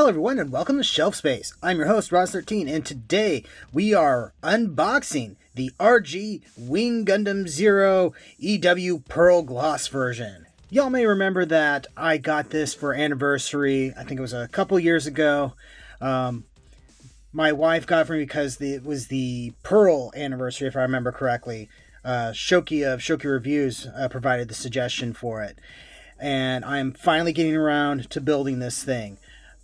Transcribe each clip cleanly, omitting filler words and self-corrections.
Hello everyone and welcome to Shelf Space. I'm your host Roz13 and today we are unboxing the RG Wing Gundam Zero EW Pearl Gloss version. Y'all may remember that I got this for anniversary. I think it was a couple years ago. My wife got it for me because it was the Pearl anniversary, if I remember correctly. Shoki of Shoki Reviews provided the suggestion for it. And I'm finally getting around to building this thing.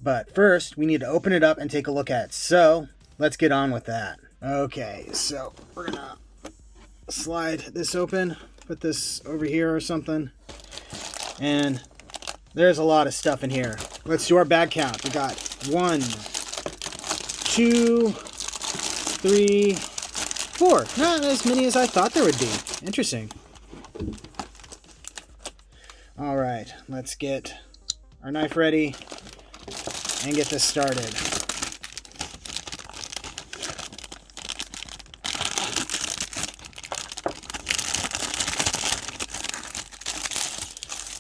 But first, we need to open it up and take a look at it. So, let's get on with that. Okay, so we're going to slide this open, put this over here or something. And there's a lot of stuff in here. Let's do our bag count. We got 1, 2, 3, 4. Not as many as I thought there would be. Interesting. All right, let's get our knife ready and get this started.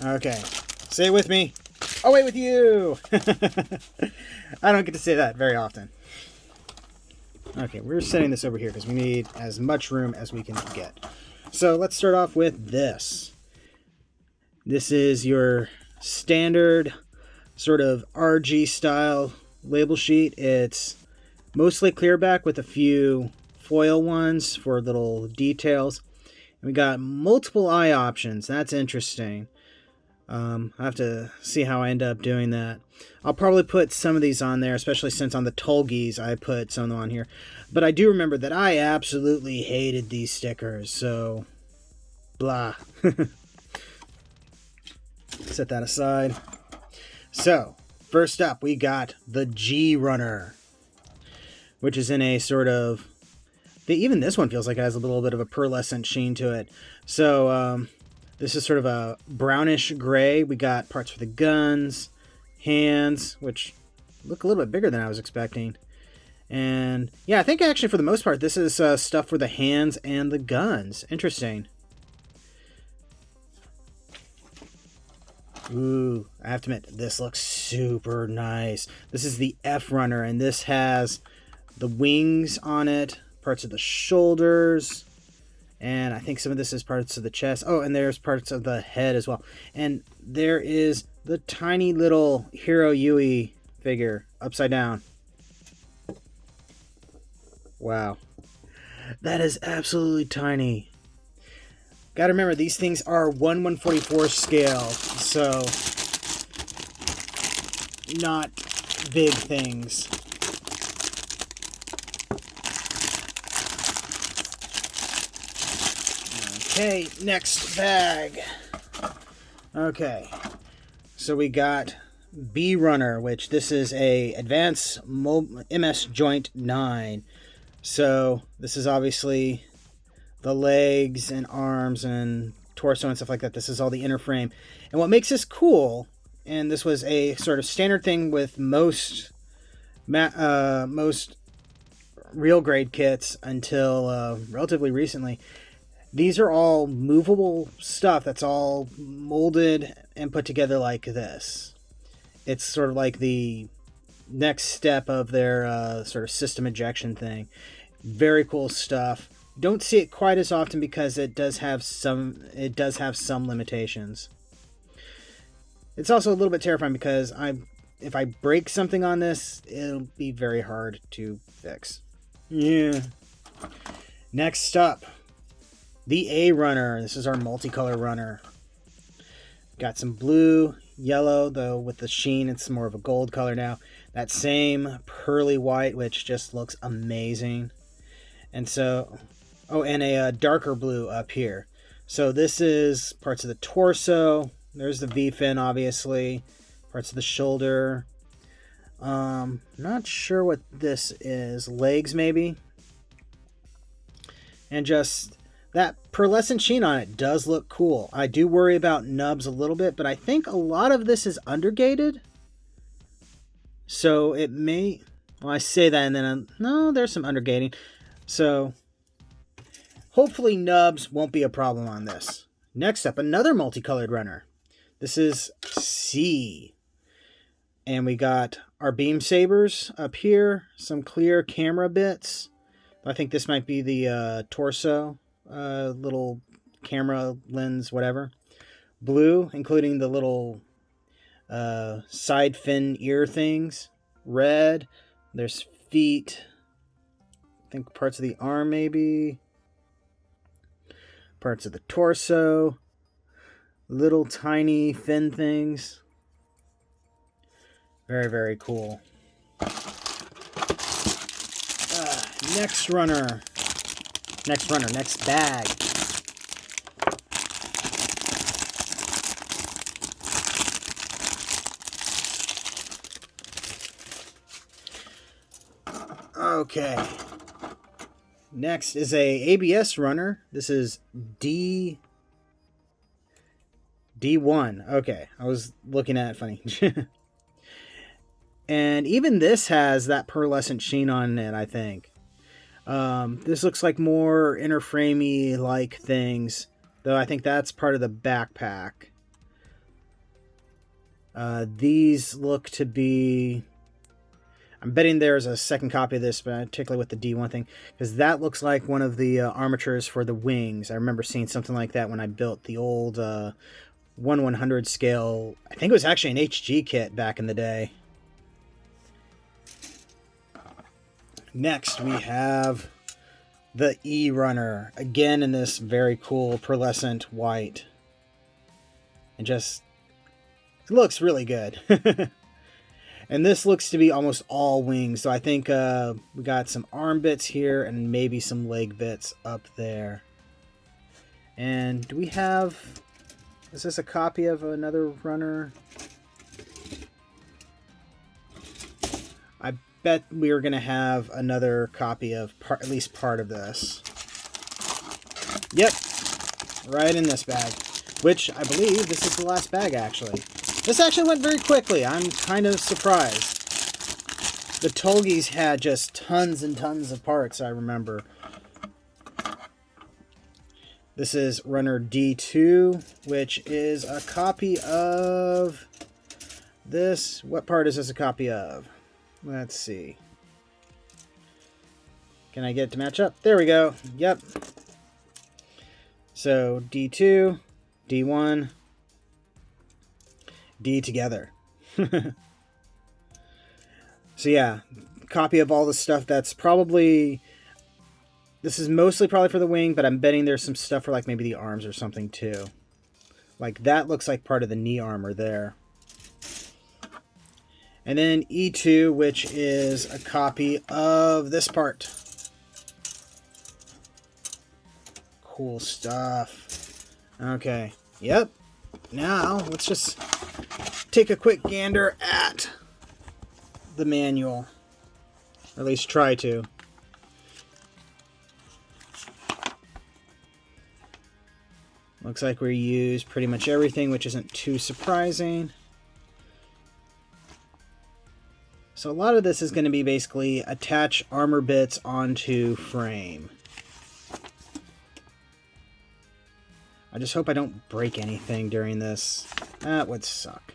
Okay, say it with me. Away with you! I don't get to say that very often. Okay, we're setting this over here because we need as much room as we can get. So let's start off with this. This is your standard sort of RG style label sheet. It's mostly clear back with a few foil ones for little details. And we got multiple eye options. That's interesting. I have to see how I end up doing that. I'll probably put some of these on there, especially since on the Tulgis I put some on here. But I do remember that I absolutely hated these stickers, so blah. Set that aside. So, first up, we got the G Runner, which is in a sort of... Even this one feels like it has a little bit of a pearlescent sheen to it. So, this is sort of a brownish gray. We got parts for the guns, hands, which look a little bit bigger than I was expecting. And, yeah, I think actually for the most part, this is stuff for the hands and the guns. Interesting. Ooh, I have to admit, this looks super nice. This is the F Runner, and this has the wings on it, parts of the shoulders, and I think some of this is parts of the chest. Oh, and there's parts of the head as well. And there is the tiny little Hero Yui figure upside down. Wow. That is absolutely tiny. Gotta remember, these things are 1/144 scale, so not big things. Okay, next bag. Okay, so we got B Runner, which this is a Advanced MS Joint 9. So this is obviously the legs and arms and torso and stuff like that. This is all the inner frame. And what makes this cool, and this was a sort of standard thing with most real grade kits until relatively recently, these are all movable stuff that's all molded and put together like this. It's sort of like the next step of their sort of system ejection thing. Very cool stuff. Don't see it quite as often because it does have some limitations. It's also a little bit terrifying because if I break something on this, it'll be very hard to fix. Yeah. Next up, the A Runner. This is our multicolor runner. Got some blue, yellow, though with the sheen it's more of a gold color now. That same pearly white, which just looks amazing. And so... Oh, and a darker blue up here. So this is parts of the torso. There's the V-fin, obviously. Parts of the shoulder. Not sure what this is. Legs, maybe? And just that pearlescent sheen on it does look cool. I do worry about nubs a little bit, but I think a lot of this is undergated. So it may... Well, I say that and then... no, there's some undergating. So... hopefully nubs won't be a problem on this. Next up, another multicolored runner. This is C. And we got our beam sabers up here, some clear camera bits. I think this might be the torso, little camera lens, whatever. Blue, including the little side fin ear things. Red, there's feet. I think parts of the arm maybe. Parts of the torso. Little tiny fin things. Very, very cool. Next bag. Okay. Next is a ABS runner. This is D1. Okay, I was looking at it funny. And even this has that pearlescent sheen on it, I think. This looks like more inner framey like things, though I think that's part of the backpack. These look to be... I'm betting there's a second copy of this, but particularly with the D1 thing, because that looks like one of the armatures for the wings. I remember seeing something like that when I built the old 1/100 scale. I think it was actually an HG kit back in the day. Next, we have the E-Runner, again in this very cool pearlescent white. And just, it looks really good. And this looks to be almost all wings, so I think we got some arm bits here and maybe some leg bits up there. And do we have, is this a copy of another runner? I bet we are going to have another copy of at least part of this. Yep, right in this bag, which I believe this is the last bag actually. This actually went very quickly. I'm kind of surprised. The Tolgies had just tons and tons of parts, I remember. This is runner D2, which is a copy of this. What part is this a copy of? Let's see. Can I get it to match up? There we go. Yep. So D2, D1, D together. So yeah, copy of all the stuff that's probably... This is mostly probably for the wing, but I'm betting there's some stuff for like maybe the arms or something too. Like that looks like part of the knee armor there. And then E2, which is a copy of this part. Cool stuff. Okay, yep. Now, let's just take a quick gander at the manual. Or at least try to. Looks like we use pretty much everything, which isn't too surprising. So a lot of this is going to be basically attach armor bits onto frame. I just hope I don't break anything during this. That would suck.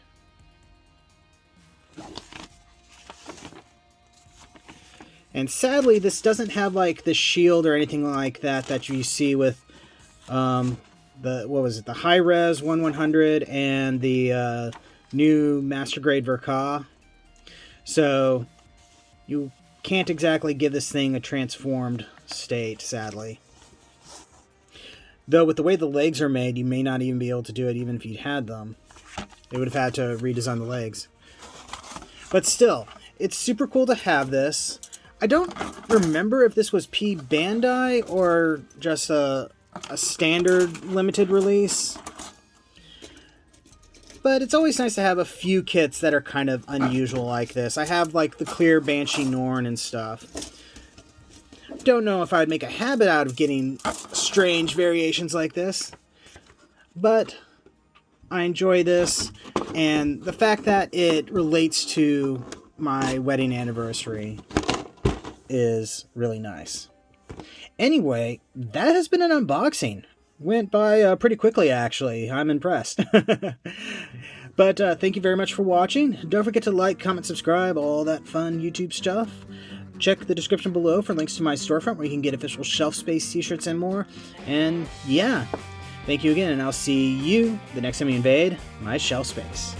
And sadly, this doesn't have like the shield or anything like that that you see with the, what was it, the high-res 1/100 and the new Master Grade Verka. So you can't exactly give this thing a transformed state, sadly. Though with the way the legs are made, you may not even be able to do it even if you had them. They would have had to redesign the legs. But still, it's super cool to have this. I don't remember if this was P-Bandai or just a standard limited release. But it's always nice to have a few kits that are kind of unusual like this. I have like the clear Banshee Norn and stuff. Don't know if I'd make a habit out of getting strange variations like this, but I enjoy this, and the fact that it relates to my wedding anniversary is really nice. Anyway, that has been an unboxing. Went by pretty quickly, actually. I'm impressed. But thank you very much for watching. Don't forget to like, comment, subscribe, all that fun YouTube stuff. Check the description below for links to my storefront where you can get official shelf space t-shirts and more. And yeah, thank you again, and I'll see you the next time we invade my shelf space.